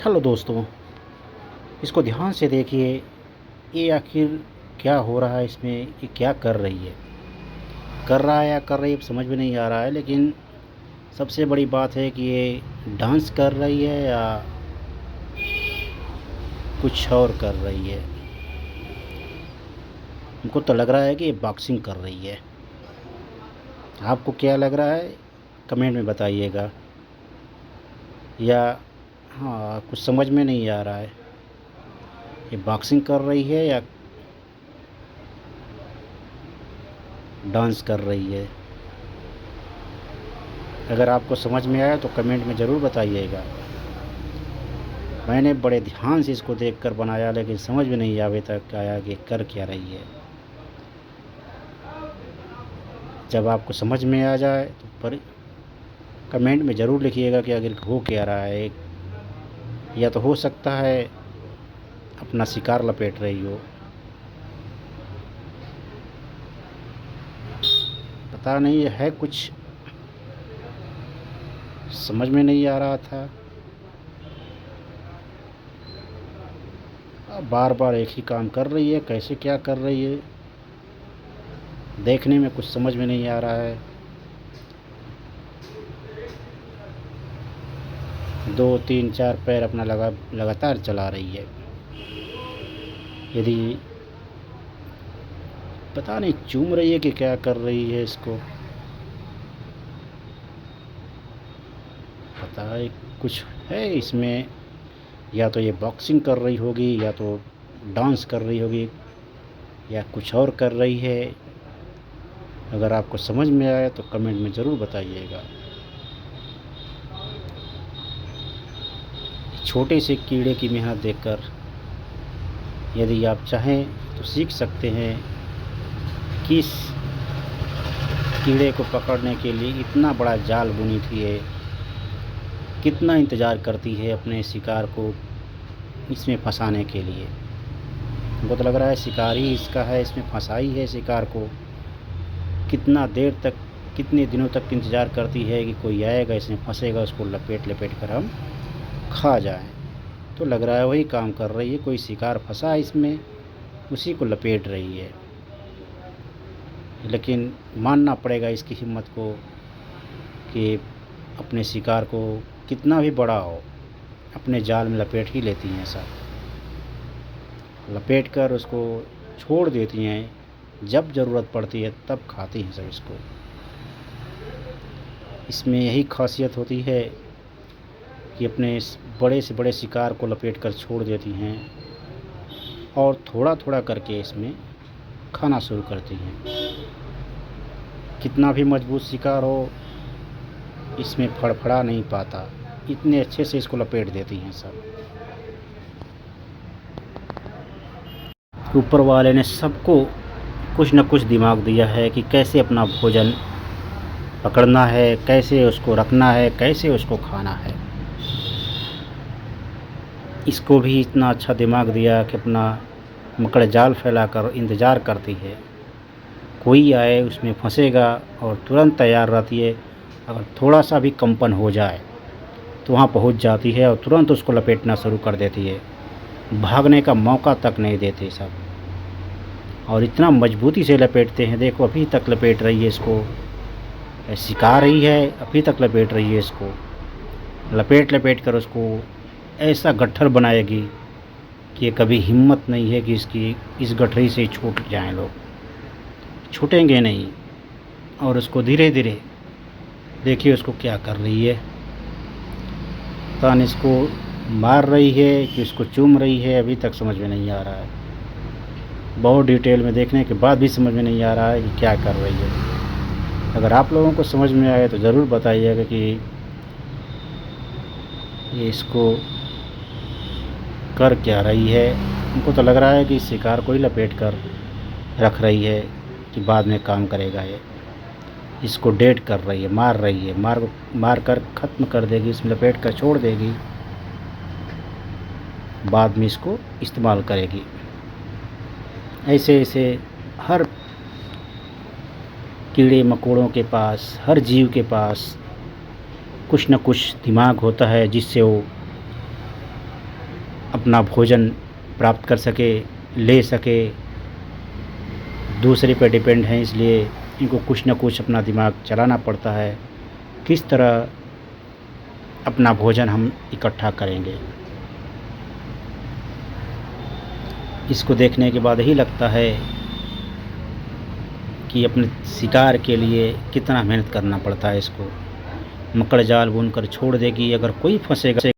Hello दोस्तों, इसको ध्यान से देखिए। ये आखिर क्या हो रहा है इसमें? ये क्या कर रही है? कर रहा है या कर रही है समझ में नहीं आ रहा है। लेकिन सबसे बड़ी बात है कि ये डांस कर रही है या कुछ और कर रही है। हमको तो लग रहा है कि ये बॉक्सिंग कर रही है। आपको क्या लग रहा है कमेंट में बताइएगा। या हाँ, कुछ समझ में नहीं आ रहा है, ये बॉक्सिंग कर रही है या डांस कर रही है। अगर आपको समझ में आया तो कमेंट में ज़रूर बताइएगा। मैंने बड़े ध्यान से इसको देखकर बनाया, लेकिन समझ में नहीं आवे तक आया कि कर क्या रही है। जब आपको समझ में आ जाए तो पर कमेंट में ज़रूर लिखिएगा कि आखिर हो क्या रहा है। या तो हो सकता है अपना शिकार लपेट रही हो, पता नहीं है, कुछ समझ में नहीं आ रहा था। बार बार एक ही काम कर रही है, कैसे क्या कर रही है देखने में कुछ समझ में नहीं आ रहा है। 2 3 4 पैर अपना लगातार चला रही है। यदि पता नहीं चूम रही है कि क्या कर रही है, इसको पता है कुछ है इसमें। या तो ये बॉक्सिंग कर रही होगी, या तो डांस कर रही होगी, या कुछ और कर रही है। अगर आपको समझ में आया तो कमेंट में ज़रूर बताइएगा। छोटे से कीड़े की मेहनत देखकर यदि आप चाहें तो सीख सकते हैं कि इस कीड़े को पकड़ने के लिए इतना बड़ा जाल बुनी थी है, कितना इंतज़ार करती है अपने शिकार को इसमें फंसाने के लिए। हमको तो लग रहा है शिकार ही इसका है, इसमें फंसाई है शिकार को। कितना देर तक, कितने दिनों तक इंतज़ार करती है कि कोई आएगा, इसमें फंसेगा, उसको लपेट लपेट कर हम खा जाएं। तो लग रहा है वही काम कर रही है। कोई शिकार फंसा है इसमें, उसी को लपेट रही है। लेकिन मानना पड़ेगा इसकी हिम्मत को कि अपने शिकार को कितना भी बड़ा हो अपने जाल में लपेट ही लेती हैं। सब लपेट कर उसको छोड़ देती हैं, जब ज़रूरत पड़ती है तब खाती हैं सब इसको। इसमें यही खासियत होती है कि अपने बड़े से बड़े शिकार को लपेट कर छोड़ देती हैं और थोड़ा थोड़ा करके इसमें खाना शुरू करती हैं। कितना भी मजबूत शिकार हो, इसमें फड़फड़ा नहीं पाता, इतने अच्छे से इसको लपेट देती हैं सब। ऊपर वाले ने सबको कुछ न कुछ दिमाग दिया है कि कैसे अपना भोजन पकड़ना है, कैसे उसको रखना है, कैसे उसको खाना है। इसको भी इतना अच्छा दिमाग दिया कि अपना मकड़ जाल फैलाकर इंतज़ार करती है, कोई आए उसमें फंसेगा, और तुरंत तैयार रहती है। अगर थोड़ा सा भी कंपन हो जाए तो वहाँ पहुँच जाती है और तुरंत उसको लपेटना शुरू कर देती है। भागने का मौका तक नहीं देते सब, और इतना मजबूती से लपेटते हैं। देखो अभी तक लपेट रही है इसको, सिखा रही है, अभी तक लपेट रही है इसको। लपेट लपेट कर उसको ऐसा गट्ठर बनाएगी कि कभी हिम्मत नहीं है कि इसकी इस गठरी से छूट जाएं लोग, छूटेंगे नहीं। और उसको धीरे धीरे देखिए उसको क्या कर रही है। पता नहीं इसको मार रही है कि इसको चूम रही है, अभी तक समझ में नहीं आ रहा है। बहुत डिटेल में देखने के बाद भी समझ में नहीं आ रहा है कि क्या कर रही है। अगर आप लोगों को समझ में आए तो ज़रूर बताइएगा कि ये इसको कर क्या रही है। हमको तो लग रहा है कि शिकार को ही लपेट कर रख रही है कि बाद में काम करेगा। ये इसको डेड कर रही है, मार रही है, मार कर ख़त्म कर देगी, इसमें लपेट कर छोड़ देगी, बाद में इसको इस्तेमाल करेगी। ऐसे ऐसे हर कीड़े मकोड़ों के पास, हर जीव के पास कुछ न कुछ दिमाग होता है, जिससे वो अपना भोजन प्राप्त कर सके, ले सके। दूसरे पे डिपेंड हैं, इसलिए इनको कुछ न कुछ अपना दिमाग चलाना पड़ता है, किस तरह अपना भोजन हम इकट्ठा करेंगे। इसको देखने के बाद यही लगता है कि अपने शिकार के लिए कितना मेहनत करना पड़ता है इसको। मकड़ जाल बुनकर छोड़ देगी, अगर कोई फंसेगा